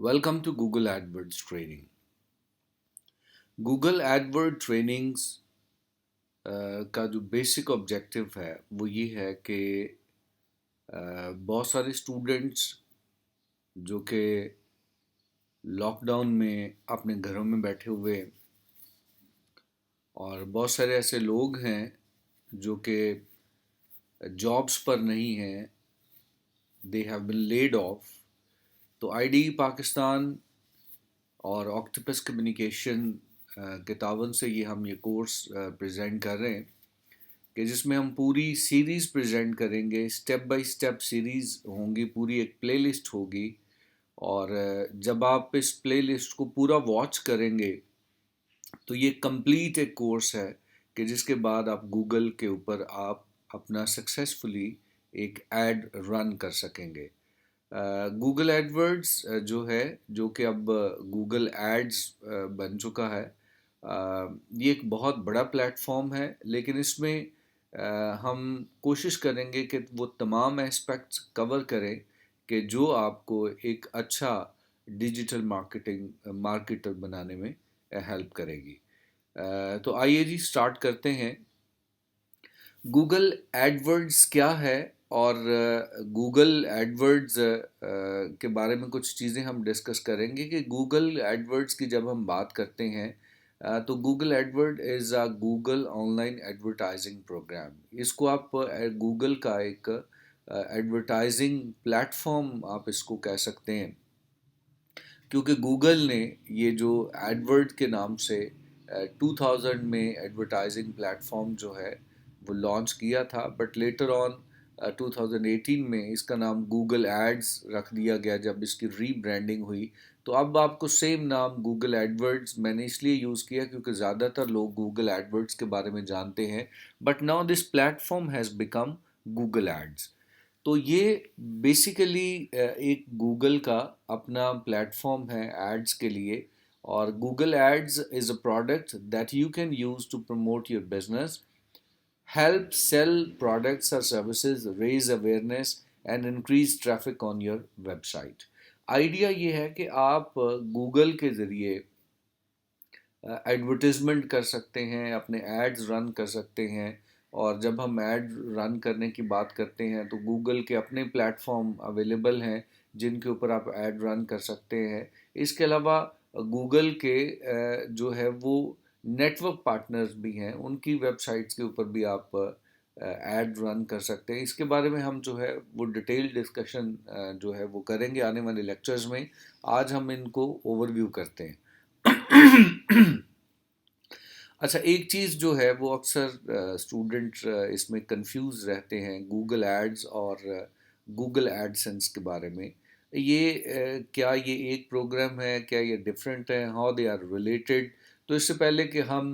Welcome to Google AdWords training. Google AdWord trainings का जो basic objective है वो ये है कि बहुत सारे स्टूडेंट्स जो कि लॉकडाउन में अपने घरों में बैठे हुए और बहुत सारे ऐसे लोग हैं जो कि जॉब्स पर नहीं हैं, they have been laid off. तो आईडी पाकिस्तान और ऑक्टोपस कम्युनिकेशन के तावन से हम ये कोर्स प्रेजेंट कर रहे हैं कि जिसमें हम पूरी सीरीज़ प्रेजेंट करेंगे। स्टेप बाय स्टेप सीरीज़ होंगी, पूरी एक प्लेलिस्ट होगी। और जब आप इस प्लेलिस्ट को पूरा वॉच करेंगे तो ये कंप्लीट एक कोर्स है कि जिसके बाद आप गूगल के ऊपर आप अपना सक्सेसफुली एक एड रन कर सकेंगे। गूगल एडवर्ड्स जो है, जो कि अब गूगल एड्स बन चुका है, ये एक बहुत बड़ा प्लेटफॉर्म है। लेकिन इसमें हम कोशिश करेंगे कि वो तमाम एस्पेक्ट्स कवर करें कि जो आपको एक अच्छा डिजिटल मार्केटर बनाने में हेल्प करेगी। तो आइए जी स्टार्ट करते हैं। गूगल एडवर्ड्स क्या है और गूगल एडवर्ड्स के बारे में कुछ चीज़ें हम डिस्कस करेंगे कि गूगल एडवर्ड्स की जब हम बात करते हैं तो Google AdWord is a Google online advertising program. इसको आप गूगल का एक एडवर्टाइजिंग प्लेटफॉर्म आप इसको कह सकते हैं, क्योंकि गूगल ने ये जो एडवर्ड के नाम से 2000 में एडवर्टाइजिंग प्लेटफॉर्म जो है वो लॉन्च किया था, बट लेटर ऑन 2018 में इसका नाम गूगल एड्स रख दिया गया जब इसकी रीब्रांडिंग हुई। तो अब आपको सेम नाम गूगल एडवर्ड्स मैंने इसलिए यूज़ किया क्योंकि ज़्यादातर लोग गूगल एडवर्ड्स के बारे में जानते हैं, but now this platform has become Google Ads. तो ये बेसिकली एक गूगल का अपना प्लेटफॉर्म है एड्स के लिए। और Google ads is a product that you can use to promote your business, help sell products or services, raise awareness and increase traffic on your website। Idea ये है कि आप गूगल के ज़रिए एडवर्टीज़मेंट कर सकते हैं, अपने एड्स रन कर सकते हैं। और जब हम एड रन करने की बात करते हैं तो गूगल के अपने प्लेटफॉर्म अवेलेबल हैं जिनके ऊपर आप एड रन कर सकते हैं। इसके अलावा गूगल के जो है वो नेटवर्क पार्टनर्स भी हैं, उनकी वेबसाइट्स के ऊपर भी आप एड रन कर सकते हैं। इसके बारे में हम जो है वो डिटेल डिस्कशन जो है वो करेंगे आने वाले लेक्चर्स में। आज हम इनको ओवरव्यू करते हैं। अच्छा, एक चीज़ जो है वो अक्सर स्टूडेंट इसमें कंफ्यूज रहते हैं गूगल एड्स और गूगल एडसेंस के बारे में। ये क्या ये एक प्रोग्राम है, क्या ये डिफरेंट है, हाउ दे आर रिलेटेड? तो इससे पहले कि हम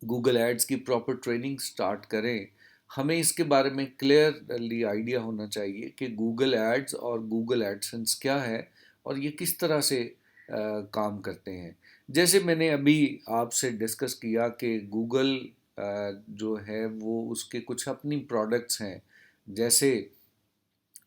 गूगल एड्स की प्रॉपर ट्रेनिंग स्टार्ट करें, हमें इसके बारे में क्लियरली आइडिया होना चाहिए कि गूगल एड्स और गूगल एडसेंस क्या है और ये किस तरह से काम करते हैं। जैसे मैंने अभी आपसे डिस्कस किया कि गूगल जो है वो उसके कुछ अपनी प्रोडक्ट्स हैं। जैसे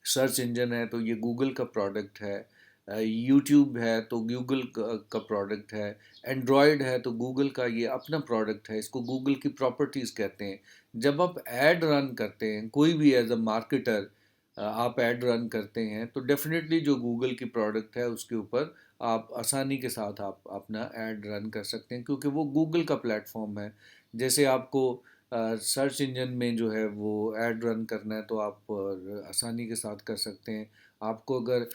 सर्च इंजन है तो ये गूगल का प्रोडक्ट है, यूट्यूब है तो गूगल का प्रोडक्ट है, एंड्रॉयड है तो गूगल का ये अपना प्रोडक्ट है, इसको गूगल की प्रॉपर्टीज़ कहते हैं। जब आप ऐड रन करते हैं, कोई भी एज अ मार्केटर आप ऐड रन करते हैं तो डेफिनेटली जो गूगल की प्रोडक्ट है उसके ऊपर आप आसानी के साथ आप अपना ऐड रन कर सकते हैं, क्योंकि वो गूगल का प्लेटफॉर्म है। जैसे आपको सर्च इंजन में जो है वो ऐड रन करना है तो आप आसानी के साथ कर सकते हैं। आपको अगर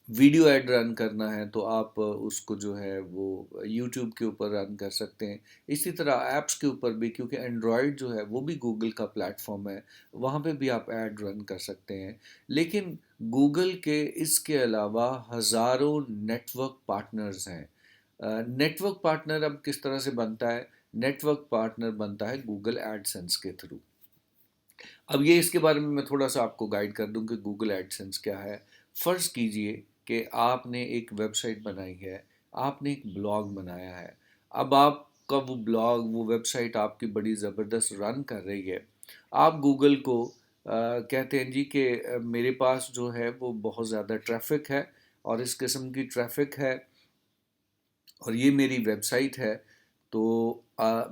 वीडियो ऐड रन करना है तो आप उसको जो है वो यूट्यूब के ऊपर रन कर सकते हैं। इसी तरह ऐप्स के ऊपर भी, क्योंकि एंड्रॉयड जो है वो भी गूगल का प्लेटफॉर्म है, वहाँ पे भी आप ऐड रन कर सकते हैं। लेकिन गूगल के इसके अलावा हज़ारों नेटवर्क पार्टनर्स हैं। नेटवर्क पार्टनर अब किस तरह से बनता है? नेटवर्क पार्टनर बनता है गूगल एडसेंस के थ्रू। अब ये इसके बारे में मैं थोड़ा सा आपको गाइड कर दूं कि गूगल एडसेंस क्या है। फ़र्ज़ कीजिए कि आपने एक वेबसाइट बनाई है, आपने एक ब्लॉग बनाया है। अब आपका वो ब्लॉग, वो वेबसाइट आपकी बड़ी ज़बरदस्त रन कर रही है। आप गूगल को कहते हैं जी कि मेरे पास जो है वो बहुत ज़्यादा ट्रैफिक है और इस किस्म की ट्रैफिक है और ये मेरी वेबसाइट है, तो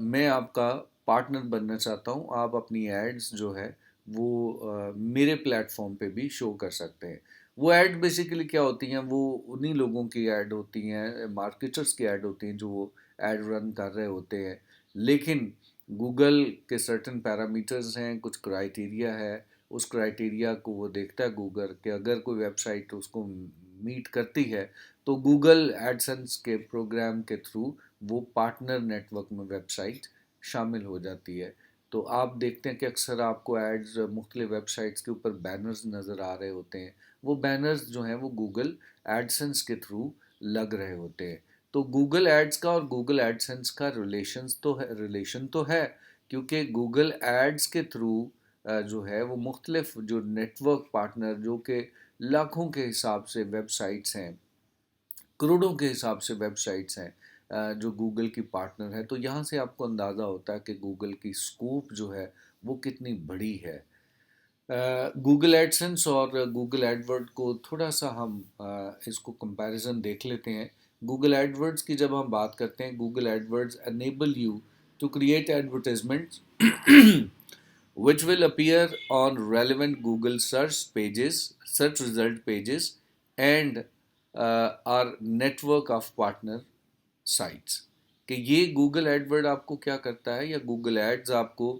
मैं आपका पार्टनर बनना चाहता हूँ। आप अपनी एड्स जो है वो मेरे प्लेटफॉर्म पे भी शो कर सकते हैं। वो ऐड बेसिकली क्या होती हैं, वो उन्हीं लोगों की ऐड होती हैं, मार्केटर्स की ऐड होती हैं जो वो ऐड रन कर रहे होते हैं। लेकिन गूगल के सर्टेन पैरामीटर्स हैं, कुछ क्राइटेरिया है, उस क्राइटेरिया को वो देखता है गूगल कि अगर कोई वेबसाइट उसको मीट करती है तो गूगल एडसेंस के प्रोग्राम के थ्रू वो पार्टनर नेटवर्क में वेबसाइट शामिल हो जाती है। तो आप देखते हैं कि अक्सर आपको एड्स मुख्तलिफ वेबसाइट्स के ऊपर बैनर्स नज़र आ रहे होते हैं। वो बैनर्स जो हैं वो गूगल एडसेंस के थ्रू लग रहे होते हैं। तो गूगल एड्स का और गूगल एडसेंस का रिलेशन तो है, क्योंकि गूगल एड्स के थ्रू जो है वो मुख्तलिफ जो नेटवर्क पार्टनर जो कि लाखों के हिसाब से वेबसाइट्स हैं, करोड़ों के हिसाब से वेबसाइट्स हैं जो गूगल की पार्टनर है। तो यहाँ से आपको अंदाज़ा होता है कि गूगल की स्कोप जो है वो कितनी बड़ी है। गूगल एडसेंस और गूगल एडवर्ड को थोड़ा सा हम इसको कंपैरिजन देख लेते हैं। गूगल एडवर्ड्स की जब हम बात करते हैं, Google AdWords enable you to create advertisements which will appear on relevant Google search result pages, and our network of partner sites। कि ये गूगल एडवर्ड आपको क्या करता है या गूगल एड्स आपको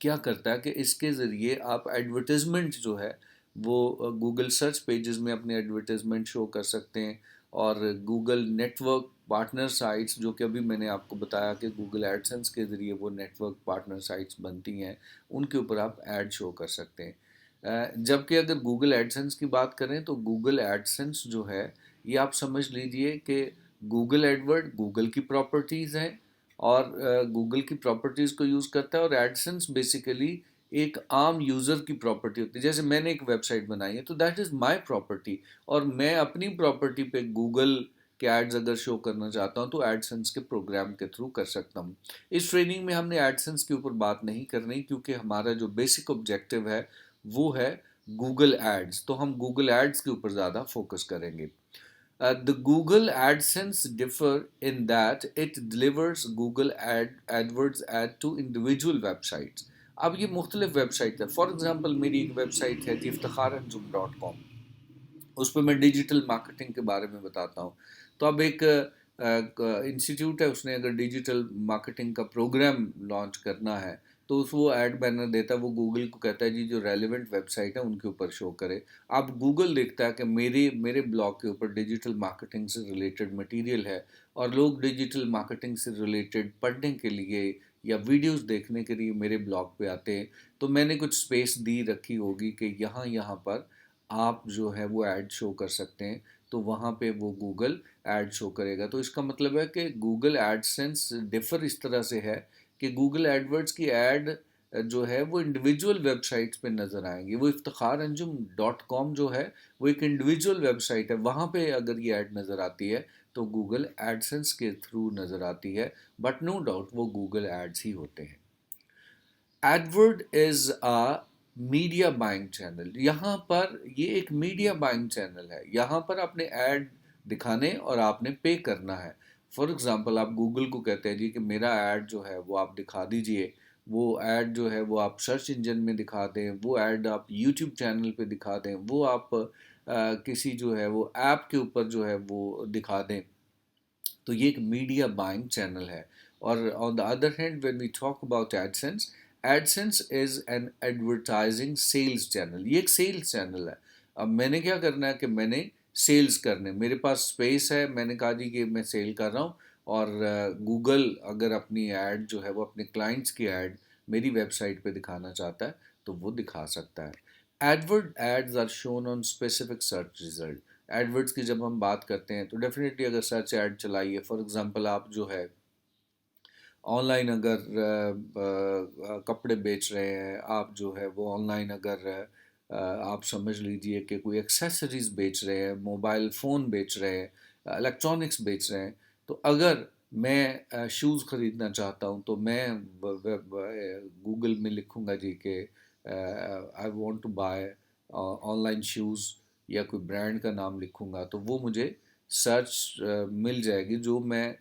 क्या करता है कि इसके ज़रिए आप एडवर्टाइजमेंट जो है वो गूगल सर्च पेजेस में अपने एडवर्टाइजमेंट शो कर सकते हैं, और गूगल नेटवर्क पार्टनर साइट्स जो कि अभी मैंने आपको बताया कि गूगल एडसेंस के ज़रिए वो नेटवर्क पार्टनर साइट्स बनती हैं, उनके ऊपर आप ऐड शो कर सकते हैं। जबकि अगर गूगल एडसेंस की बात करें तो गूगल एडसेंस जो है ये आप समझ लीजिए कि गूगल एडवर्ड गूगल की प्रॉपर्टीज़ हैं और गूगल की प्रॉपर्टीज़ को यूज़ करता है, और एडसेंस बेसिकली एक आम यूज़र की प्रॉपर्टी होती है। जैसे मैंने एक वेबसाइट बनाई है तो दैट इज़ माय प्रॉपर्टी, और मैं अपनी प्रॉपर्टी पे गूगल के एड्स अगर शो करना चाहता हूँ तो एडसेंस के प्रोग्राम के थ्रू कर सकता हूँ। इस ट्रेनिंग में हमने एडसेंस के ऊपर बात नहीं करनी, क्योंकि हमारा जो बेसिक ऑब्जेक्टिव है वो है गूगल एड्स, तो हम गूगल एड्स के ऊपर ज़्यादा फोकस करेंगे। The Google AdSense differ in that it delivers Google AdWords ad to individual websites। अब ये मुख्तलिफ वेबसाइट है। फॉर एग्ज़ाम्पल मेरी एक वेबसाइट है iftikharanjum.com, उस पर मैं डिजिटल मार्केटिंग के बारे में बताता हूँ। तो अब एक इंस्टीट्यूट है, उसने अगर डिजिटल मार्केटिंग का प्रोग्राम लॉन्च करना है तो उस वो ऐड बैनर देता है, वो गूगल को कहता है जी जो रेलिवेंट वेबसाइट है उनके ऊपर शो करे। अब गूगल देखता है कि मेरे मेरे ब्लॉग के ऊपर डिजिटल मार्केटिंग से रिलेटेड मटेरियल है और लोग डिजिटल मार्केटिंग से रिलेटेड पढ़ने के लिए या वीडियोस देखने के लिए मेरे ब्लॉग पे आते हैं, तो मैंने कुछ स्पेस दी रखी होगी कि यहाँ यहाँ पर आप जो है वो ऐड शो कर सकते हैं, तो वहाँ पे वो गूगल ऐड शो करेगा। तो इसका मतलब है कि गूगल एडसेंस डिफ़र इस तरह से है कि गूगल एडवर्ड्स की ऐड जो है वो इंडिविजुअल वेबसाइट्स पे नज़र आएंगी। वो इफ्तिखार अंजुम डॉट कॉम जो है वो एक इंडिविजुअल वेबसाइट है, वहाँ पे अगर ये ऐड नज़र आती है तो गूगल एडसेंस के थ्रू नज़र आती है, बट नो डाउट वो गूगल एड्स ही होते हैं। Edward is a media buying channel. यहाँ पर ये एक मीडिया बाइंग चैनल है, यहाँ पर आपने ऐड दिखाने और आपने पे करना है। फॉर एग्ज़ाम्पल आप गूगल को कहते हैं जी कि मेरा ऐड जो है वो आप दिखा दीजिए, वो ऐड जो है वो आप सर्च इंजन में दिखा दें, वो ऐड आप यूट्यूब चैनल पे दिखा दें, वो आप किसी जो है वो ऐप के ऊपर जो है वो दिखा दें। तो ये एक मीडिया बाइंग चैनल है। और on the other hand when we talk about AdSense, AdSense is an advertising sales channel. ये एक सेल्स चैनल है। अब मैंने क्या करना है कि मैंने सेल्स करने, मेरे पास स्पेस है, मैंने कहा जी कि मैं सेल कर रहा हूँ, और गूगल अगर अपनी ऐड जो है वो अपने क्लाइंट्स की ऐड मेरी वेबसाइट पे दिखाना चाहता है तो वो दिखा सकता है। AdWords ads are shown on specific search result. AdWords की जब हम बात करते हैं तो डेफिनेटली अगर सर्च ऐड चलाइए, फॉर एग्जांपल आप जो है ऑनलाइन अगर कपड़े बेच रहे हैं, आप जो है वो ऑनलाइन अगर आप समझ लीजिए कि कोई एक्सेसरीज बेच रहे हैं, मोबाइल फ़ोन बेच रहे हैं, इलेक्ट्रॉनिक्स बेच रहे हैं, तो अगर मैं शूज़ ख़रीदना चाहता हूँ तो मैं गूगल में लिखूँगा जी कि I want to buy online shoes या कोई ब्रांड का नाम लिखूँगा तो वो मुझे सर्च मिल जाएगी, जो मैं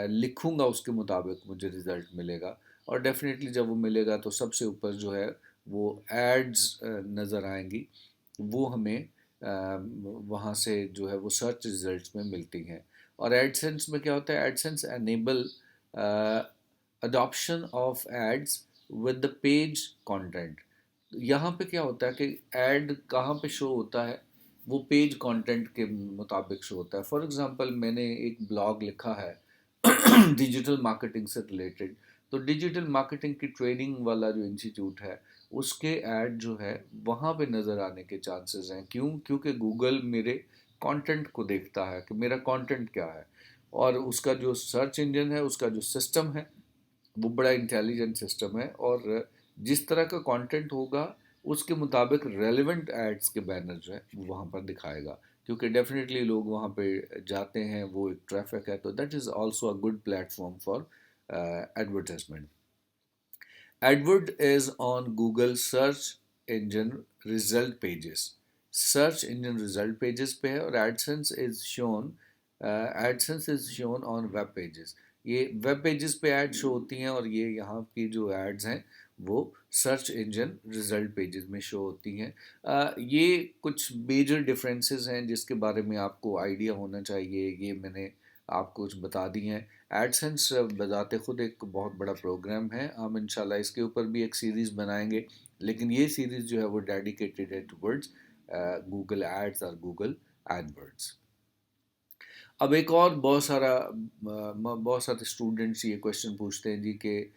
लिखूँगा उसके मुताबिक मुझे रिज़ल्ट मिलेगा। और डेफ़िनेटली जब वो मिलेगा तो सबसे ऊपर जो है वो एड्स नज़र आएंगी, वो हमें वहाँ से जो है वो सर्च रिजल्ट्स में मिलती हैं। और एडसेंस में क्या होता है, AdSense enable adoption of ads with the page content. यहाँ पे क्या होता है कि ऐड कहाँ पे शो होता है, वो पेज कंटेंट के मुताबिक शो होता है। फॉर एग्जांपल मैंने एक ब्लॉग लिखा है डिजिटल मार्केटिंग से रिलेटेड, तो डिजिटल मार्केटिंग की ट्रेनिंग वाला जो इंस्टीट्यूट है उसके ऐड जो है वहाँ पे नज़र आने के चांसेस हैं। क्यों? क्योंकि गूगल मेरे कंटेंट को देखता है कि मेरा कंटेंट क्या है, और उसका जो सर्च इंजन है, उसका जो सिस्टम है, वो बड़ा इंटेलिजेंट सिस्टम है, और जिस तरह का कंटेंट होगा उसके मुताबिक रेलेवेंट एड्स के बैनर जो है वो वहाँ पर दिखाएगा, क्योंकि डेफिनेटली लोग वहाँ पे जाते हैं, वो एक ट्रैफिक है, तो that is also a good platform for advertisement. AdWord is on Google search engine result pages. Search engine result pages पे है, और AdSense is shown on web pages. ये वेब पेजेस पे ऐड शो होती हैं, और ये यहाँ की जो एड्स हैं वो सर्च इंजन रिजल्ट पेजेस में शो होती हैं। ये कुछ मेजर डिफरेंसेस हैं जिसके बारे में आपको आइडिया होना चाहिए, ये मैंने आपको कुछ बता दी हैं। एडसेंस बजाते खुद एक बहुत बड़ा प्रोग्राम है, हम इंशाल्लाह इसके ऊपर भी एक सीरीज़ बनाएंगे, लेकिन ये सीरीज़ जो है वो डेडिकेटेड है टुवर्ड्स गूगल एड्स और गूगल एडवर्ड्स। अब एक और बहुत सारे स्टूडेंट्स ये क्वेश्चन पूछते हैं जी कि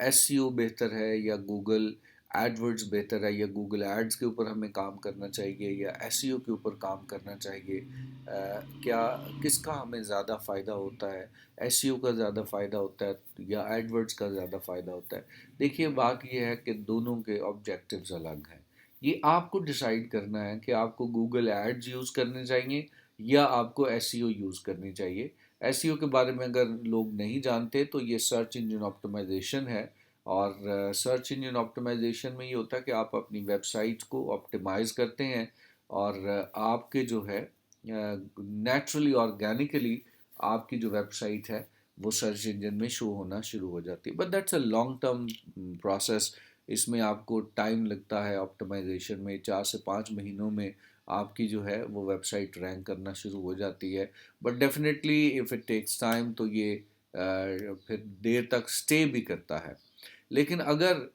एसईओ बेहतर है या गूगल एडवर्ड्स बेहतर है, या गूगल एड्स के ऊपर हमें काम करना चाहिए या एसईओ के ऊपर काम करना चाहिए, क्या किसका हमें ज़्यादा फ़ायदा होता है, एसईओ का ज़्यादा फ़ायदा होता है या एडवर्ड्स का ज़्यादा फ़ायदा होता है। देखिए बात ये है कि दोनों के ऑब्जेक्टिव्स अलग हैं। ये आपको डिसाइड करना है कि आपको गूगल एड्स यूज़ करने चाहिए या आपको एसईओ यूज़ करनी चाहिए। एसईओ के बारे में अगर लोग नहीं जानते तो ये सर्च इंजन ऑप्टिमाइजेशन है, और सर्च इंजन ऑप्टिमाइजेशन में ये होता है कि आप अपनी वेबसाइट को ऑप्टिमाइज़ करते हैं, और आपके जो है नेचुरली ऑर्गेनिकली आपकी जो वेबसाइट है वो सर्च इंजन में शो होना शुरू हो जाती है। But that's a long term process, इसमें आपको टाइम लगता है ऑप्टिमाइजेशन में, 4 से 5 महीनों में आपकी जो है वो वेबसाइट रैंक करना शुरू हो जाती है। But definitely if it takes time तो ये फिर देर तक स्टे भी करता है। लेकिन अगर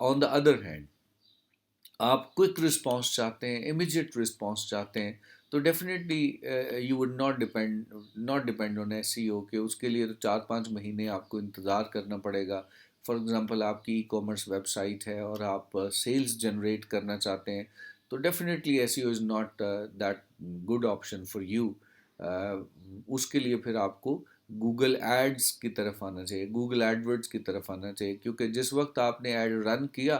ऑन द अदर हैंड आप क्विक रिस्पांस चाहते हैं, इमीडिएट रिस्पांस चाहते हैं, तो definitely you would not depend on SEO के। उसके लिए तो 4-5 महीने आपको इंतज़ार करना पड़ेगा। फॉर एग्जांपल आपकी ई कॉमर्स वेबसाइट है और आप सेल्स जनरेट करना चाहते हैं, तो definitely SEO is not that good option for you. उसके लिए फिर आपको गूगल एड्स की तरफ आना चाहिए, गूगल एडवर्ड्स की तरफ आना चाहिए, क्योंकि जिस वक्त आपने ऐड रन किया,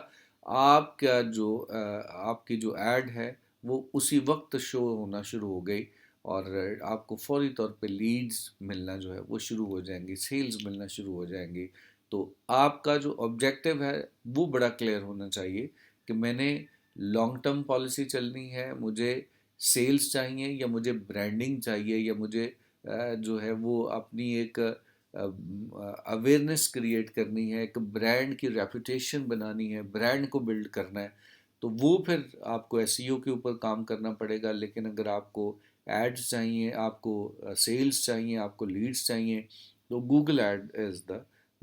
आपकी जो ऐड है वो उसी वक्त शो होना शुरू हो गई, और आपको फौरी तौर पे लीड्स मिलना जो है वो शुरू हो जाएंगी, सेल्स मिलना शुरू हो जाएंगी। तो आपका जो ऑब्जेक्टिव है वो बड़ा क्लियर होना चाहिए कि मैंने लॉन्ग टर्म पॉलिसी चलनी है, मुझे सेल्स चाहिए या मुझे ब्रांडिंग चाहिए, या मुझे जो है वो अपनी एक अवेयरनेस क्रिएट करनी है, एक ब्रांड की रेपुटेशन बनानी है, ब्रांड को बिल्ड करना है, तो वो फिर आपको एसईओ के ऊपर काम करना पड़ेगा। लेकिन अगर आपको एड्स चाहिए, आपको सेल्स चाहिए, आपको लीड्स चाहिए, तो Google ad is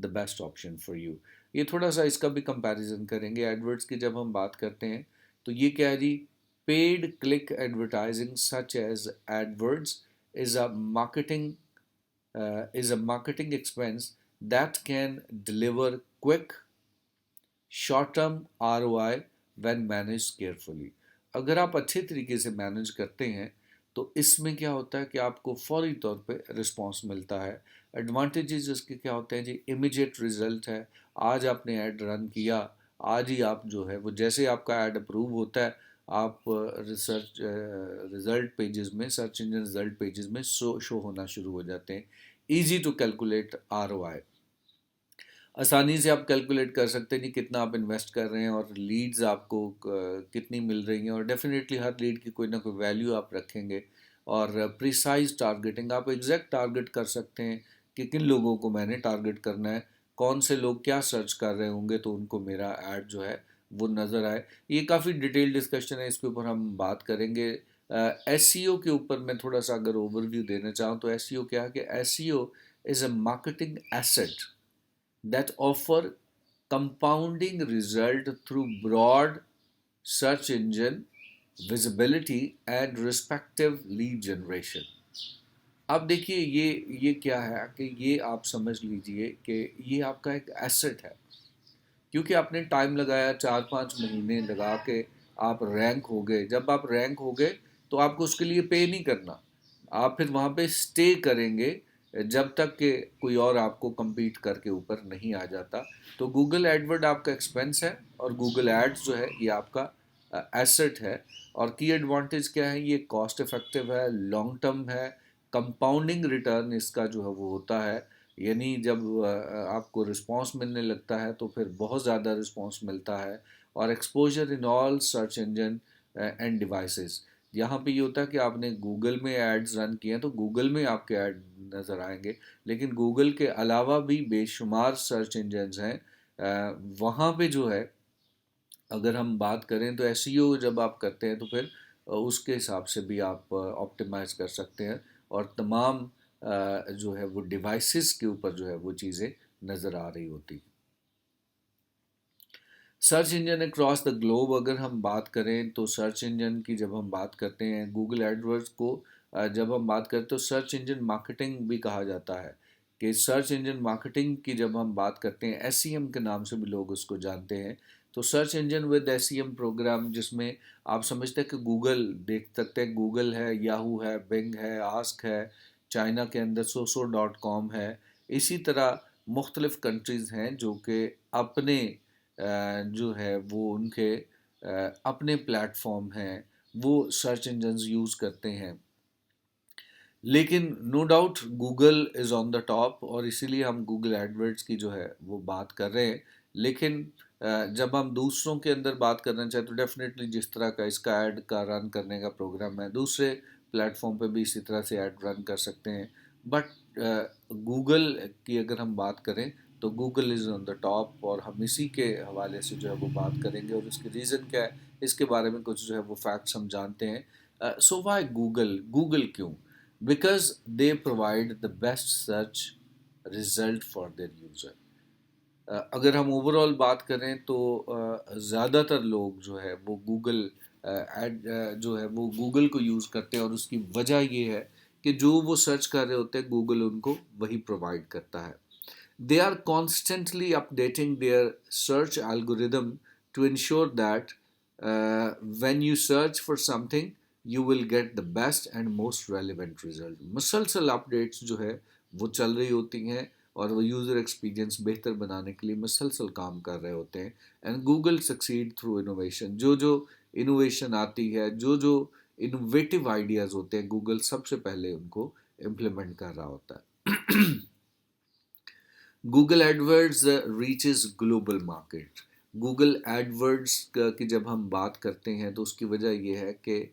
the best option for you. ये थोड़ा सा इसका भी कंपैरिजन करेंगे एडवर्ड्स की जब हम बात करते हैं, तो ये क्या है जी, paid click advertising such as AdWords is a marketing is a marketing expense that can deliver quick short term ROI when managed carefully। अगर आप अच्छे तरीके से मैनेज करते हैं तो इसमें क्या होता है कि आपको फौरी तौर पे रिस्पांस मिलता है। एडवांटेजेस इसके क्या होते हैं जी, इमीडिएट रिजल्ट है। आज आपने ऐड रन किया, आज ही आप जो है वो जैसे आपका ऐड अप्रूव होता है, आप रिजल्ट पेजेस में, सर्च इंजन रिजल्ट पेजेस में शो होना शुरू हो जाते हैं। Easy to calculate ROI। आसानी से आप कैलकुलेट कर सकते हैं कि कितना आप इन्वेस्ट कर रहे हैं और लीड्स आपको कितनी मिल रही हैं, और डेफिनेटली हर लीड की कोई ना कोई वैल्यू आप रखेंगे। और प्रिसाइज टारगेटिंग, आप एग्जैक्ट टारगेट कर सकते हैं कि किन लोगों को मैंने टारगेट करना है, कौन से लोग क्या सर्च कर रहे होंगे तो उनको मेरा ऐड जो है वो नज़र आए। ये काफ़ी डिटेल डिस्कशन है, इसके ऊपर हम बात करेंगे। एसईओ के ऊपर मैं थोड़ा सा अगर ओवरव्यू देना चाहूँ तो एसईओ क्या है कि SEO is a marketing asset that offer compounding result through broad search engine visibility and respective lead generation। अब देखिए ये क्या है कि ये आप समझ लीजिए कि ये आपका एक एसेट है, क्योंकि आपने टाइम लगाया, 4-5 महीने लगा के आप रैंक हो गए। जब आप रैंक हो गए तो आपको उसके लिए पे नहीं करना, आप फिर वहाँ पे स्टे करेंगे जब तक कि कोई और आपको compete करके ऊपर नहीं आ जाता। तो गूगल एडवर्ड आपका एक्सपेंस है और गूगल एड्स जो है ये आपका एसेट है। और की एडवांटेज क्या है, ये कॉस्ट इफेक्टिव है, लॉन्ग टर्म है, कंपाउंडिंग रिटर्न इसका जो है वो होता है। यानी जब आपको रिस्पांस मिलने लगता है तो फिर बहुत ज़्यादा रिस्पांस मिलता है। और exposure in all search engine end devices, यहाँ पे ये होता है कि आपने गूगल में एड्स रन किए हैं तो गूगल में आपके ऐड नज़र आएंगे, लेकिन गूगल के अलावा भी बेशुमार सर्च इंजन्स हैं वहाँ पे जो है अगर हम बात करें तो एसईओ जब आप करते हैं तो फिर उसके हिसाब से भी आप ऑप्टिमाइज कर सकते हैं। और तमाम जो है वो डिवाइसेस के ऊपर जो है वो चीज़ें नज़र आ रही होती। Search engine across the globe अगर हम बात करें तो सर्च इंजन की जब हम बात करते हैं गूगल एडवर्ड्स को जब हम बात करते हैं तो सर्च इंजन मार्केटिंग भी कहा जाता है। कि सर्च इंजन मार्केटिंग की जब हम बात करते हैं, एसईएम के नाम से भी लोग उसको जानते हैं। तो search engine with SEM program, जिसमें आप समझते हैं कि गूगल देख सकते हैं, गूगल है, याहू है, बिंग है, आस्क है, चाइना के अंदर soso.com है। इसी तरह मुख्तलिफ़ कंट्रीज़ हैं जो कि अपने जो है वो उनके अपने प्लेटफॉर्म हैं, वो सर्च इंजन्स यूज़ करते हैं। लेकिन no doubt Google is on the top और इसीलिए हम गूगल एडवर्ड्स की जो है वो बात कर रहे हैं। लेकिन जब हम दूसरों के अंदर बात करना चाहें तो डेफिनेटली जिस तरह का इसका ऐड का रन करने का प्रोग्राम है, दूसरे प्लेटफॉर्म पे भी इसी तरह से ऐड रन कर सकते हैं। बट गूगल की अगर हम बात करें तो Google is on the top, और हम इसी के हवाले से जो है वो बात करेंगे और इसकी रीज़न क्या है इसके बारे में कुछ जो है वो फैक्ट्स हम जानते हैं। सो वाई गूगल, गूगल क्यों? Because they provide the best search result for their user। अगर हम ओवरऑल बात करें तो ज़्यादातर लोग जो है वो गूगल एड जो है वो गूगल को यूज़ करते हैं, और उसकी वजह ये है कि जो वो सर्च कर रहे होते हैं गूगल उनको वही प्रोवाइड करता है। They are constantly updating their search algorithm to ensure that when you search for something, you will get the best and most relevant result। मुसलसल अपडेट्स जो है वो चल रही होती हैं और वो यूज़र एक्सपीरियंस बेहतर बनाने के लिए मुसलसल काम कर रहे होते हैं। And Google succeed through innovation, जो जो इनोवेशन आती है, जो जो इनोवेटिव आइडियाज़ होते हैं, गूगल सबसे पहले उनको इम्प्लीमेंट कर रहा होता है। Google AdWords reaches global market. Google AdWords की जब हम बात करते हैं तो उसकी वजह यह है कि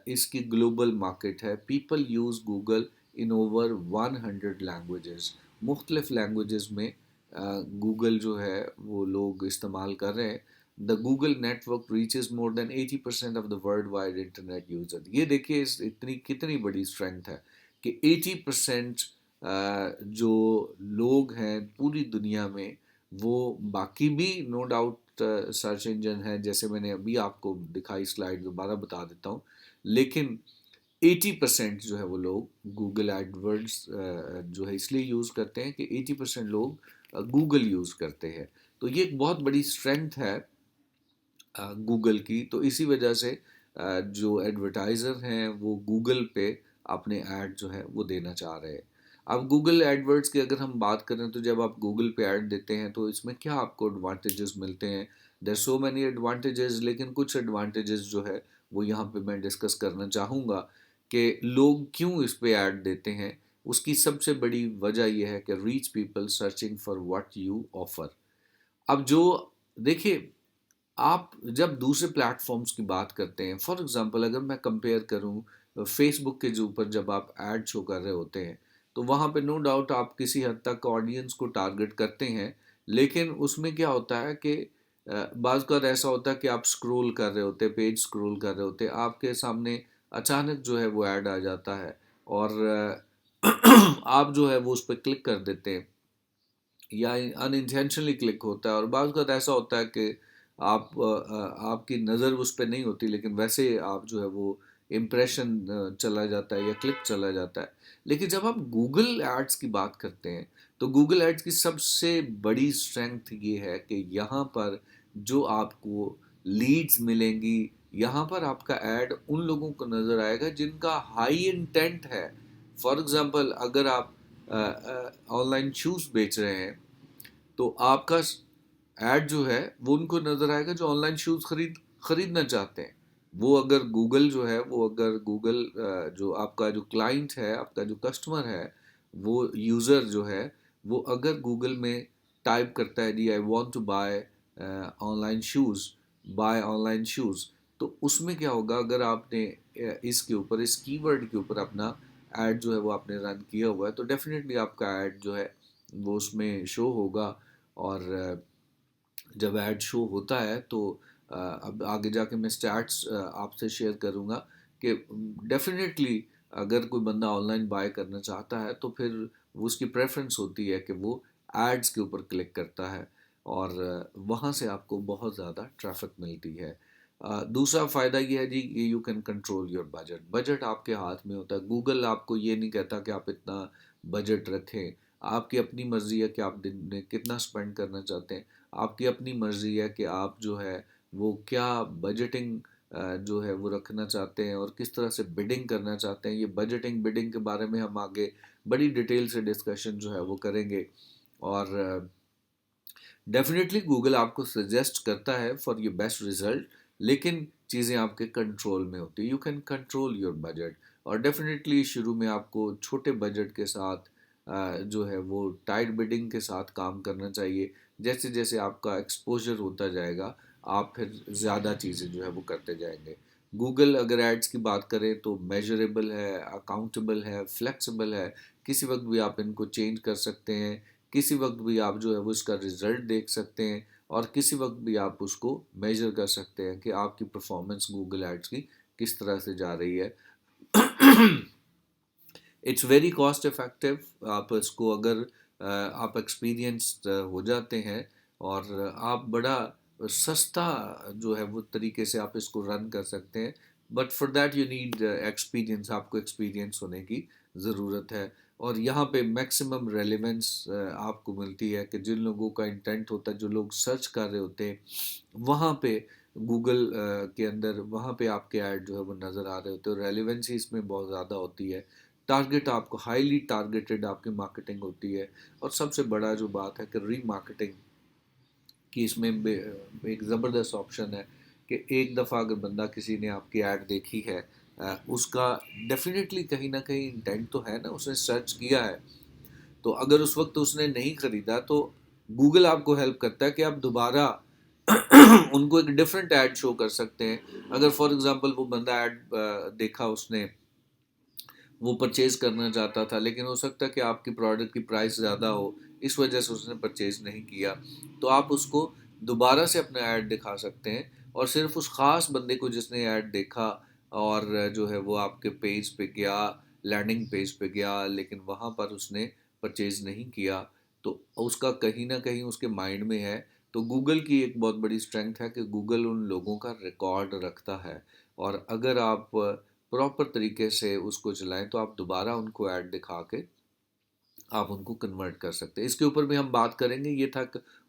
इसकी ग्लोबल मार्केट है। पीपल यूज़ गूगल इन ओवर 100 लैंग्वेजेस। मुख्तलिफ लैंग्वेजेस में गूगल जो है वो लोग इस्तेमाल कर रहे हैं। The Google network reaches more than 80% of the world wide internet user. ये देखिए इस इतनी कितनी बड़ी स्ट्रेंथ है कि 80% जो लोग हैं पूरी दुनिया में, वो बाकी भी नो डाउट सर्च इंजन है जैसे मैंने अभी आपको दिखाई स्लाइड, दोबारा बता देता हूँ। लेकिन 80% जो है वो लोग गूगल एडवर्ड्स जो है इसलिए यूज़ करते हैं कि 80% लोग गूगल यूज़ करते हैं। तो ये एक बहुत बड़ी स्ट्रेंथ है गूगल की। तो इसी वजह से जो एडवर्टाइज़र हैं वो गूगल पे अपने ऐड जो है वो देना चाह रहे हैं। अब गूगल एडवर्ड्स की अगर हम बात करें तो जब आप गूगल पे ऐड देते हैं तो इसमें क्या आपको एडवांटेजेस मिलते हैं? देयर सो मैनी एडवांटेजेस, लेकिन कुछ एडवांटेजेस जो है वो यहाँ पे मैं डिस्कस करना चाहूँगा कि लोग क्यों इस पे ऐड देते हैं। उसकी सबसे बड़ी वजह यह है कि reach people searching for what you offer. अब जो देखिए, आप जब दूसरे प्लेटफॉर्म्स की बात करते हैं, फॉर एग्जांपल अगर मैं कंपेयर करूं फेसबुक के जो ऊपर जब आप ऐड शो कर रहे होते हैं, तो वहाँ पे नो डाउट आप किसी हद तक ऑडियंस को टारगेट करते हैं, लेकिन उसमें क्या होता है कि बाज़ का ऐसा होता है कि आप स्क्रॉल कर रहे होते, पेज स्क्रॉल कर रहे होते, आपके सामने अचानक जो है वो ऐड आ जाता है, और आप जो है वो उस पर क्लिक कर देते हैं, या अनइंटेंशनली क्लिक होता है, और बाज़ का ऐसा होता है कि आपकी नज़र उस पर नहीं होती, लेकिन वैसे आप जो है वो इम्प्रेशन चला जाता है या क्लिक चला जाता है। लेकिन जब आप गूगल एड्स की बात करते हैं, तो गूगल एड्स की सबसे बड़ी स्ट्रेंथ ये है कि यहाँ पर जो आपको लीड्स मिलेंगी, यहाँ पर आपका ऐड उन लोगों को नज़र आएगा जिनका हाई इंटेंट है। फॉर एग्ज़ाम्पल अगर आप ऑनलाइन शूज़ बेच रहे हैं, तो आपका ऐड जो है वो उनको नज़र आएगा जो ऑनलाइन शूज़ खरीदना चाहते हैं। वो अगर गूगल जो है, वो अगर गूगल जो आपका जो क्लाइंट है, आपका जो कस्टमर है, वो यूज़र जो है, वो अगर गूगल में टाइप करता है जी I want to buy online shoes, buy online shoes, तो उसमें क्या होगा, अगर आपने इसके ऊपर, इस कीवर्ड के ऊपर अपना ऐड जो है वो आपने रन किया हुआ है, तो डेफिनेटली आपका ऐड जो है वो उसमें शो होगा। और जब ऐड शो होता है तो अब आगे जाके मैं स्टैट्स आपसे शेयर करूँगा कि डेफिनेटली अगर कोई बंदा ऑनलाइन बाय करना चाहता है, तो फिर वो उसकी प्रेफरेंस होती है कि वो एड्स के ऊपर क्लिक करता है, और वहाँ से आपको बहुत ज़्यादा ट्रैफिक मिलती है। दूसरा फ़ायदा ये है जी कि you can control your budget. Budget आपके हाथ में होता है। गूगल आपको ये नहीं कहता कि आप इतना बजट रखें। आपकी अपनी मर्ज़ी है कि आप दिन में कितना स्पेंड करना चाहते हैं। आपकी अपनी मर्ज़ी है कि आप जो है वो क्या बजटिंग जो है वो रखना चाहते हैं, और किस तरह से बिडिंग करना चाहते हैं। ये बजटिंग बिडिंग के बारे में हम आगे बड़ी डिटेल से डिस्कशन जो है वो करेंगे। और डेफिनेटली गूगल आपको सजेस्ट करता है फॉर योर बेस्ट रिजल्ट, लेकिन चीज़ें आपके कंट्रोल में होती है। You can control your budget. और डेफिनेटली शुरू में आपको छोटे बजट के साथ जो है वो टाइट बिडिंग के साथ काम करना चाहिए। जैसे जैसे आपका एक्सपोजर होता जाएगा, आप फिर ज़्यादा चीज़ें जो है वो करते जाएंगे। गूगल अगर एड्स की बात करें तो मेजरेबल है, अकाउंटेबल है, फ्लेक्सिबल है। किसी वक्त भी आप इनको चेंज कर सकते हैं, किसी वक्त भी आप जो है वो इसका रिजल्ट देख सकते हैं, और किसी वक्त भी आप उसको मेजर कर सकते हैं कि आपकी परफॉर्मेंस गूगल एड्स की किस तरह से जा रही है। It's very cost effective. आप इसको अगर आप एक्सपीरियंस हो जाते हैं, और आप बड़ा सस्ता जो है वो तरीके से आप इसको रन कर सकते हैं। But for that you need experience. आपको एक्सपीरियंस होने की ज़रूरत है। और यहाँ पे मैक्सिमम रेलेवेंस आपको मिलती है कि जिन लोगों का इंटेंट होता है, जो लोग सर्च कर रहे होते हैं, वहाँ पे गूगल के अंदर वहाँ पे आपके ऐड जो है वो नज़र आ रहे होते हैं, और रेलेवेंसी इसमें बहुत ज़्यादा होती है। टारगेट आपको हाईली टारगेटेड आपकी मार्केटिंग होती है। और सबसे बड़ा जो बात है कि रीमार्केटिंग की इसमें एक ज़बरदस्त ऑप्शन है कि एक दफ़ा अगर बंदा किसी ने आपकी ऐड देखी है, उसका डेफिनेटली कहीं ना कहीं इंटेंट तो है ना, उसने सर्च किया है, तो अगर उस वक्त उसने नहीं खरीदा, तो गूगल आपको हेल्प करता है कि आप दोबारा उनको एक डिफरेंट ऐड शो कर सकते हैं। अगर फॉर एग्जांपल वो बंदा ऐड देखा उसने, वो परचेज करना चाहता था, लेकिन हो सकता है कि आपकी प्रोडक्ट की प्राइस ज़्यादा हो, इस वजह से उसने परचेज नहीं किया, तो आप उसको दोबारा से अपना ऐड दिखा सकते हैं, और सिर्फ उस ख़ास बंदे को जिसने ऐड देखा और जो है वो आपके पेज पे गया, लैंडिंग पेज पे गया, लेकिन वहाँ पर उसने परचेज नहीं किया, तो उसका कहीं ना कहीं उसके माइंड में है। तो गूगल की एक बहुत बड़ी स्ट्रेंथ है कि गूगल उन लोगों का रिकॉर्ड रखता है, और अगर आप प्रॉपर तरीके से उसको चलाएं, तो आप दोबारा उनको ऐड दिखा के आप उनको कन्वर्ट कर सकते हैं। इसके ऊपर भी हम बात करेंगे। ये था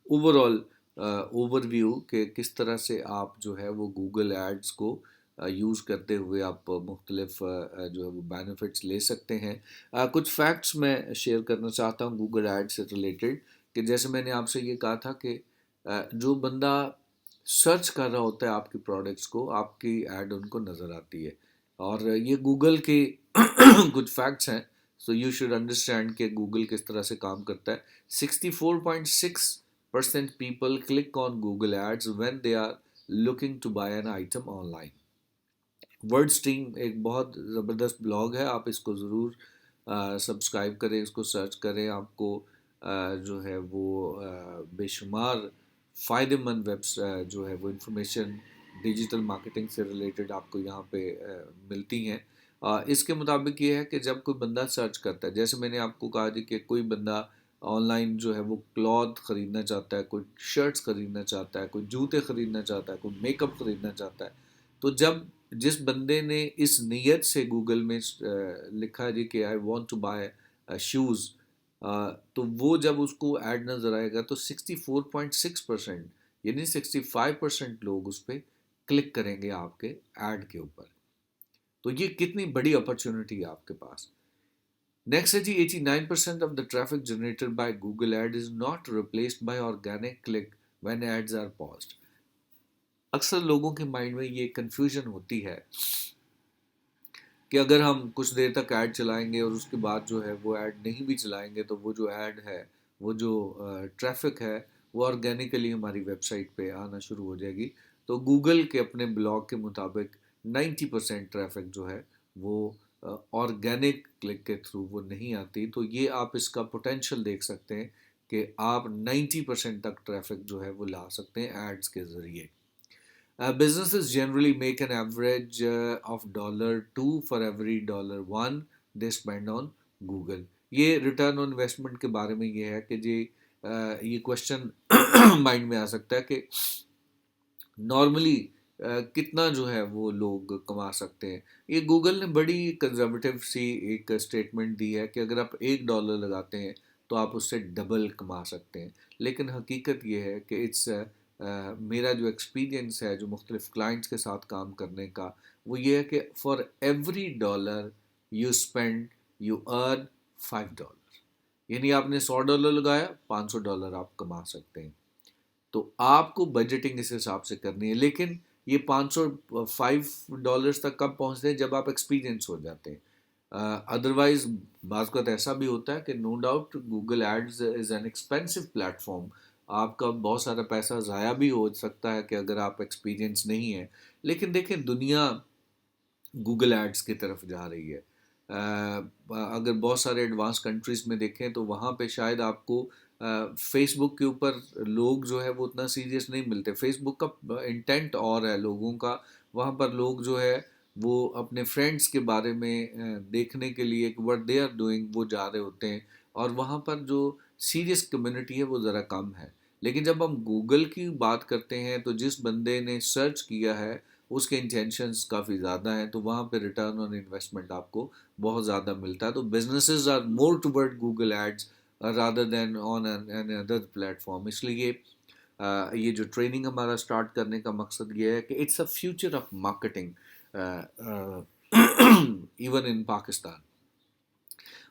ओवरऑल ओवरव्यू कि किस तरह से आप जो है वो गूगल एड्स को यूज़ करते हुए आप मुख्तलिफ जो है वो बेनिफिट्स ले सकते हैं। कुछ फैक्ट्स मैं शेयर करना चाहता हूँ गूगल एड्स से रिलेटेड, कि जैसे मैंने आपसे ये कहा था कि जो बंदा सर्च कर रहा होता है आपकी प्रोडक्ट्स को, आपकी ऐड उनको नज़र आती है। और ये गूगल के कुछ फैक्ट्स हैं। सो यू शुड अंडरस्टैंड कि गूगल किस तरह से काम करता है. 64.6% people click on Google ads when they are looking to buy an item online. WordStream एक बहुत ज़बरदस्त ब्लॉग है, आप इसको ज़रूर सब्सक्राइब करें, इसको सर्च करें. आपको जो है वो बेशुमार फ़ायदेमंद वेब्स जो है वो इन्फॉर्मेशन डिजिटल मार्केटिंग से रिलेटेड आपको यहाँ पे मिलती हैं. इसके मुताबिक ये है कि जब कोई बंदा सर्च करता है, जैसे मैंने आपको कहा जी कि कोई बंदा ऑनलाइन जो है वो क्लॉथ ख़रीदना चाहता है, कोई शर्ट्स ख़रीदना चाहता है, कोई जूते ख़रीदना चाहता है, कोई मेकअप ख़रीदना चाहता है. तो जब जिस बंदे ने इस नीयत से गूगल में लिखा जी कि I want to buy shoes, तो वो जब उसको ऐड नज़र आएगा तो 64.6% यानी 65% लोग उस पर क्लिक करेंगे आपके ऐड के ऊपर. तो ये कितनी बड़ी अपॉर्चुनिटी है आपके पास. नेक्स्ट है जी, 89% of the traffic generated by Google ad is not replaced by organic click when ads are paused. अक्सर लोगों के माइंड में ये कन्फ्यूजन होती है कि अगर हम कुछ देर तक ऐड चलाएंगे और उसके बाद जो है वो ऐड नहीं भी चलाएंगे तो वो जो ऐड है, वो जो ट्रैफिक है, वो ऑर्गेनिकली हमारी वेबसाइट पे आना शुरू हो जाएगी. तो गूगल के अपने ब्लॉग के मुताबिक 90% ट्रैफिक जो है वो ऑर्गेनिक क्लिक के थ्रू वो नहीं आती. तो ये आप इसका पोटेंशियल देख सकते हैं कि आप 90% तक ट्रैफिक जो है वो ला सकते हैं एड्स के ज़रिए. Businesses generally make an average of $2 for every $1 they spend on Google. ये रिटर्न ऑन इन्वेस्टमेंट के बारे में ये है कि जी ये क्वेश्चन माइंड में आ सकता है कि नॉर्मली कितना जो है वो लोग कमा सकते हैं. ये गूगल ने बड़ी कंजर्वेटिव सी एक स्टेटमेंट दी है कि अगर आप $1 लगाते हैं तो आप उससे डबल कमा सकते हैं. लेकिन हकीकत ये है कि मेरा जो एक्सपीरियंस है जो मुख्तलिफ क्लाइंट्स के साथ काम करने का, वो ये है कि for every dollar you spend you earn $5. यानी आपने $100 लगाया, $500 आप कमा सकते हैं. तो आपको बजटिंग इस हिसाब से करनी है. लेकिन ये $5 तक कब पहुंचते हैं, जब आप एक्सपीरियंस हो जाते हैं. अदरवाइज बाज़ वक़्त ऐसा भी होता है कि no doubt Google ads is an expensive platform. आपका बहुत सारा पैसा ज़ाया भी हो सकता है कि अगर आप एक्सपीरियंस नहीं है. लेकिन देखें, दुनिया गूगल एड्स की तरफ जा रही है. अगर बहुत सारे एडवांस कंट्रीज़ में देखें तो वहाँ पे शायद आपको फेसबुक के ऊपर लोग जो है वो उतना सीरियस नहीं मिलते. फेसबुक का इंटेंट और है लोगों का. वहाँ पर लोग जो है वो अपने फ्रेंड्स के बारे में देखने के लिए व्हाट दे आर डूइंग वो जा रहे होते हैं. और वहाँ पर जो सीरियस कम्युनिटी है वो ज़रा कम है. लेकिन जब हम गूगल की बात करते हैं तो जिस बंदे ने सर्च किया है उसके इंटेंशंस काफ़ी ज़्यादा हैं, तो वहाँ पे रिटर्न ऑन इन्वेस्टमेंट आपको बहुत ज़्यादा मिलता है. तो businesses are more toward Google ads rather than on an other platform. इसलिए ये जो ट्रेनिंग हमारा स्टार्ट करने का मकसद ये है कि it's a future of marketing even in Pakistan.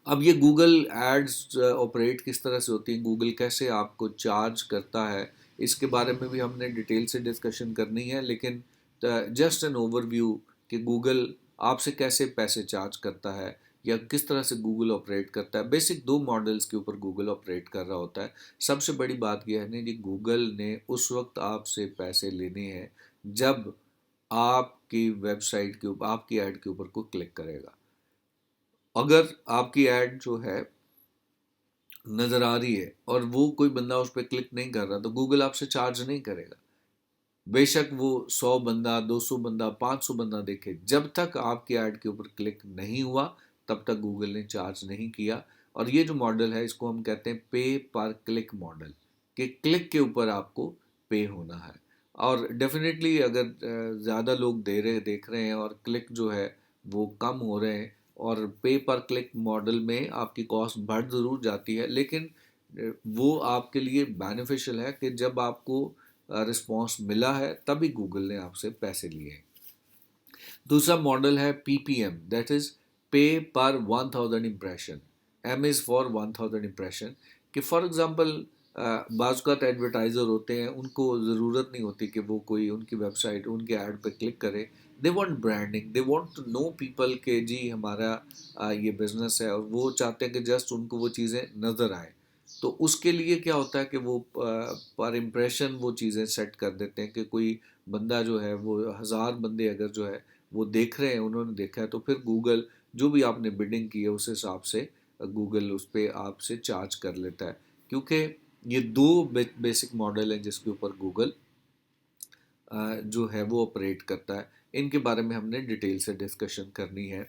अब ये गूगल एड्स ऑपरेट किस तरह से होती हैं, गूगल कैसे आपको चार्ज करता है, इसके बारे में भी हमने डिटेल से डिस्कशन करनी है. लेकिन जस्ट एन ओवरव्यू कि गूगल आपसे कैसे पैसे चार्ज करता है या किस तरह से गूगल ऑपरेट करता है. बेसिक दो मॉडल्स के ऊपर गूगल ऑपरेट कर रहा होता है. सबसे बड़ी बात यह है कि गूगल ने उस वक्त आपसे पैसे लेने हैं जब आपकी वेबसाइट के ऊपर आपकी ऐड के ऊपर कोई क्लिक करेगा. अगर आपकी ऐड जो है नज़र आ रही है और वो कोई बंदा उस पर क्लिक नहीं कर रहा तो गूगल आपसे चार्ज नहीं करेगा. बेशक वो 100 बंदा 200 बंदा 500 बंदा देखे, जब तक आपकी ऐड के ऊपर क्लिक नहीं हुआ तब तक गूगल ने चार्ज नहीं किया. और ये जो मॉडल है इसको हम कहते हैं पे पर क्लिक मॉडल, कि क्लिक के ऊपर आपको पे होना है. और डेफिनेटली अगर ज़्यादा लोग देख रहे हैं और क्लिक जो है वो कम हो रहे हैं और पे पर क्लिक मॉडल में आपकी कॉस्ट बढ़ ज़रूर जाती है, लेकिन वो आपके लिए बेनिफिशियल है कि जब आपको रिस्पॉन्स मिला है तभी गूगल ने आपसे पैसे लिए हैं. दूसरा मॉडल है PPM, दैट इज़ पे पर 1000 impression. M is for 1000 impression. कि फॉर एग्ज़ाम्पल बाज़ एडवर्टाइज़र होते हैं, उनको ज़रूरत नहीं होती कि वो कोई उनकी वेबसाइट उनके ऐड पे क्लिक करे, they want branding, they want to know people के जी हमारा ये बिजनेस है, और वो चाहते हैं कि जस्ट उनको वो चीज़ें नज़र आए। तो उसके लिए क्या होता है कि वो पर इम्प्रेशन वो चीज़ें सेट कर देते हैं कि कोई बंदा जो है वो 1000 बंदे अगर जो है वो देख रहे हैं, उन्होंने देखा है, तो फिर गूगल जो भी आपने बिडिंग की है उस हिसाब से गूगल उस पर आपसे चार्ज कर लेता है। क्योंकि ये दो बेसिक मॉडल हैं जिसके ऊपर गूगल जो है वो ऑपरेट करता है। इनके बारे में हमने डिटेल से डिस्कशन करनी है।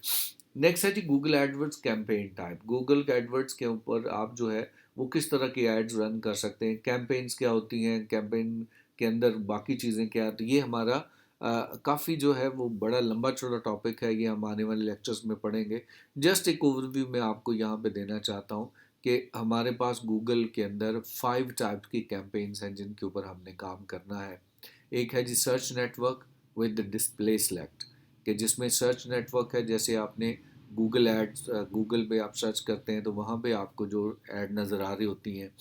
नेक्स्ट है जी Google AdWords campaign type. Google के एडवर्ड्स के ऊपर आप जो है वो किस तरह की एड्स रन कर सकते हैं, कैंपेन्स क्या होती हैं, कैंपेन के अंदर बाकी चीज़ें क्या है। तो ये हमारा काफ़ी जो है वो बड़ा लंबा चौड़ा टॉपिक है, ये हम आने वाले लेक्चर्स में पढ़ेंगे। जस्ट एक ओवरव्यू मैं आपको यहाँ पे देना चाहता हूँ कि हमारे पास गूगल के अंदर 5 टाइप की कैंपेन्स हैं जिनके ऊपर हमने काम करना है। एक है जी search network with display select, कि जिसमें सर्च नेटवर्क है, जैसे आपने गूगल एड्स गूगल पे आप सर्च करते हैं तो वहाँ पे आपको जो ऐड नज़र आ रही होती हैं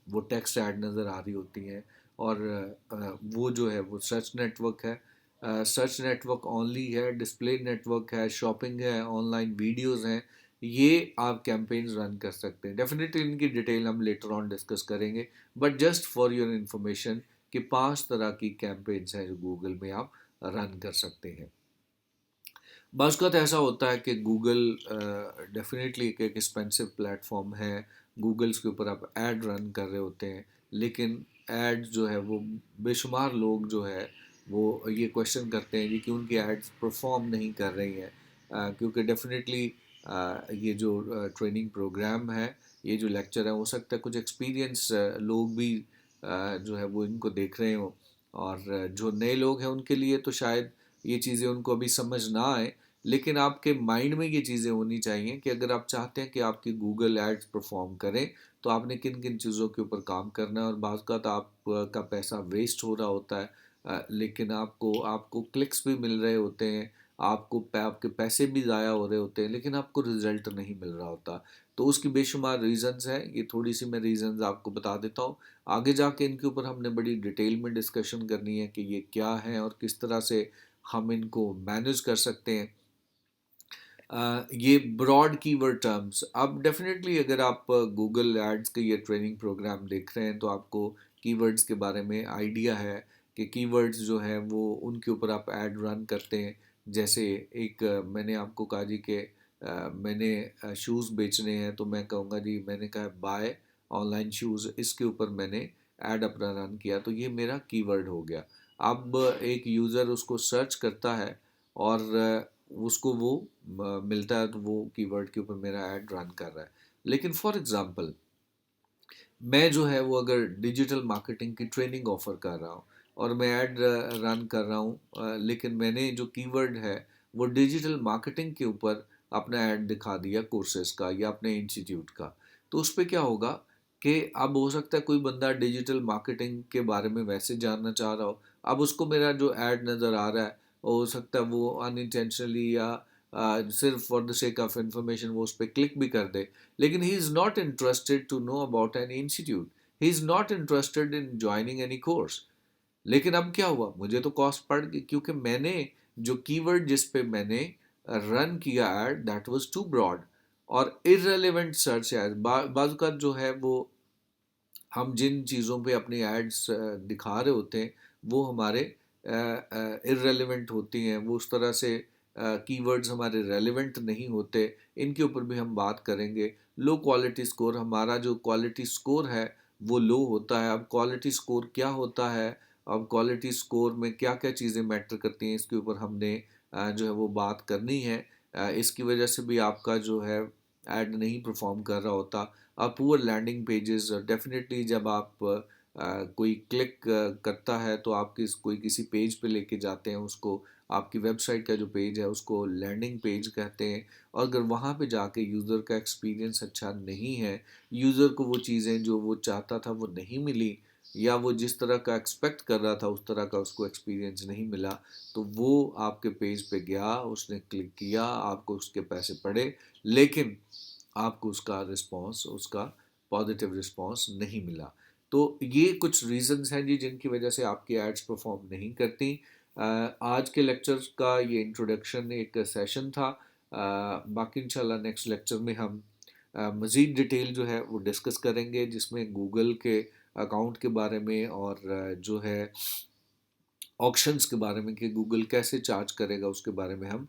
वो टेक्स्ट ऐड नज़र आ रही होती हैं, और वो जो है वो सर्च नेटवर्क है। सर्च नेटवर्क ओनली है, डिस्प्ले नेटवर्क है, शॉपिंग है, ऑनलाइन वीडियोस हैं। ये आप कैंपेन्स रन कर सकते हैं। डेफिनेटली इनकी डिटेल हम लेटर ऑन डिस्कस करेंगे, but just for your information कि 5 तरह की कैंपेन्स हैं जो गूगल में आप रन कर सकते हैं। बस का तो ऐसा होता है कि गूगल डेफिनेटली एक एक्सपेंसिव प्लेटफॉर्म है। गूगल्स के ऊपर आप ऐड रन कर रहे होते हैं, लेकिन ऐड जो है वो बेशुमार लोग जो है वो ये क्वेश्चन करते हैं जी कि उनकी एड्स परफॉर्म नहीं कर रही हैं। क्योंकि डेफिनेटली ये जो ट्रेनिंग प्रोग्राम है, ये जो लेक्चर है, हो सकता है कुछ एक्सपीरियंस लोग भी जो है वो इनको देख रहे हों, और जो नए लोग हैं उनके लिए तो शायद ये चीज़ें उनको अभी समझ ना आए। लेकिन आपके माइंड में ये चीज़ें होनी चाहिए कि अगर आप चाहते हैं कि आपकी गूगल एड्स परफॉर्म करें तो आपने किन किन चीज़ों के ऊपर काम करना है। और बाज़ का तो आपका पैसा वेस्ट हो रहा होता है, लेकिन आपको आपको क्लिक्स भी मिल रहे होते हैं, आपके पैसे भी ज़ाया हो रहे होते हैं, लेकिन आपको रिजल्ट नहीं मिल रहा होता। तो उसकी बेशुमार रीज़न्स हैं, ये थोड़ी सी मैं रीज़न्स आपको बता देता हूँ। आगे जाके इनके ऊपर हमने बड़ी डिटेल में डिस्कशन करनी है कि ये क्या है और किस तरह से हम इनको मैनेज कर सकते हैं। ये ब्रॉड कीवर्ड टर्म्स, अब डेफिनेटली अगर आप गूगल एड्स के ये ट्रेनिंग प्रोग्राम देख रहे हैं तो आपको कीवर्ड्स के बारे में आइडिया है कि कीवर्ड्स जो है वो उनके ऊपर आप ऐड रन करते हैं। जैसे एक मैंने आपको कहा जी कि मैंने शूज़ बेचने हैं, तो मैं कहूँगा जी, मैंने कहा बाय ऑनलाइन शूज़, इसके ऊपर मैंने ऐड अपना रन किया, तो ये मेरा कीवर्ड हो गया। अब एक यूज़र उसको सर्च करता है और उसको वो मिलता है, तो वो कीवर्ड के ऊपर मेरा ऐड रन कर रहा है। लेकिन फॉर एग्जांपल मैं जो है वो अगर डिजिटल मार्केटिंग की ट्रेनिंग ऑफर कर रहा हूँ और मैं ऐड रन कर रहा हूँ, लेकिन मैंने जो कीवर्ड है वो डिजिटल मार्केटिंग के ऊपर अपना ऐड दिखा दिया कोर्सेज का या अपने इंस्टीट्यूट का, तो उस पर क्या होगा कि अब हो सकता है कोई बंदा डिजिटल मार्केटिंग के बारे में वैसे जानना चाह रहा हो, अब उसको मेरा जो ऐड नज़र आ रहा है हो सकता है वो अनइंटेंशनली या सिर्फ for the sake of information वो उस पर क्लिक भी कर दे, लेकिन he is not interested to know about any institute, he is not interested in joining any course. लेकिन अब क्या हुआ, मुझे तो कॉस्ट पड़ गई क्योंकि मैंने जो कीवर्ड जिस पे मैंने रन किया ad that was too broad और इररेलेवेंट सर्च एड। बाज़ जो है वो हम जिन चीज़ों पे अपनी एड्स दिखा रहे होते हैं वो हमारे इररेलेवेंट होती हैं, वो उस तरह से कीवर्ड्स हमारे रेलेवेंट नहीं होते। इनके ऊपर भी हम बात करेंगे। लो क्वालिटी स्कोर, हमारा जो क्वालिटी स्कोर है वो लो होता है। अब क्वालिटी स्कोर क्या होता है, अब क्वालिटी स्कोर में क्या क्या चीज़ें मैटर करती हैं, इसके ऊपर हमने जो है वो बात करनी है। इसकी वजह से भी आपका जो है ऐड नहीं परफॉर्म कर रहा होता। पुअर लैंडिंग पेजेस, डेफिनेटली जब आप कोई क्लिक करता है तो आप कोई किसी पेज पे लेके जाते हैं उसको, आपकी वेबसाइट का जो पेज है उसको लैंडिंग पेज कहते हैं। और अगर वहाँ पे जाके यूज़र का एक्सपीरियंस अच्छा नहीं है, यूज़र को वो चीज़ें जो वो चाहता था वो नहीं मिली, या वो जिस तरह का एक्सपेक्ट कर रहा था उस तरह का उसको एक्सपीरियंस नहीं मिला, तो वो आपके पेज पे गया, उसने क्लिक किया, आपको उसके पैसे पड़े, लेकिन आपको उसका रिस्पॉन्स, उसका पॉजिटिव रिस्पॉन्स नहीं मिला। तो ये कुछ रीजंस हैं जी जिनकी वजह से आपकी एड्स परफॉर्म नहीं करती। आज के लेक्चर्स का ये इंट्रोडक्शन एक सेशन था। बाकी इंशाल्लाह नेक्स्ट लेक्चर में हम मज़ीद डिटेल जो है वो डिस्कस करेंगे, जिसमें गूगल के अकाउंट के बारे में और जो है ऑक्शंस के बारे में कि गूगल कैसे चार्ज करेगा उसके बारे में हम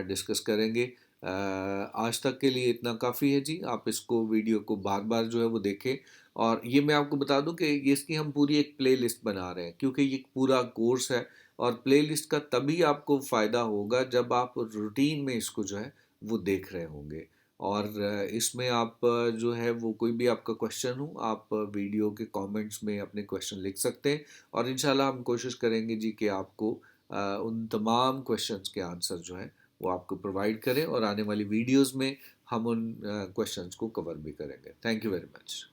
डिस्कस करेंगे। आज तक के लिए इतना काफ़ी है जी। आप इसको वीडियो को बार बार जो है वो देखें। और ये मैं आपको बता दूं कि ये इसकी हम पूरी एक प्ले लिस्ट बना रहे हैं, क्योंकि ये पूरा कोर्स है। और प्ले लिस्ट का तभी आपको फ़ायदा होगा जब आप रूटीन में इसको जो है वो देख रहे होंगे। और इसमें आप जो है वो कोई भी आपका क्वेश्चन हो, आप वीडियो के कमेंट्स में अपने क्वेश्चन लिख सकते हैं। और इंशाल्लाह हम कोशिश करेंगे जी कि आपको उन तमाम क्वेश्चंस के आंसर जो हैं वो आपको प्रोवाइड करें, और आने वाली वीडियोस में हम उन क्वेश्चंस को कवर भी करेंगे। Thank you very much.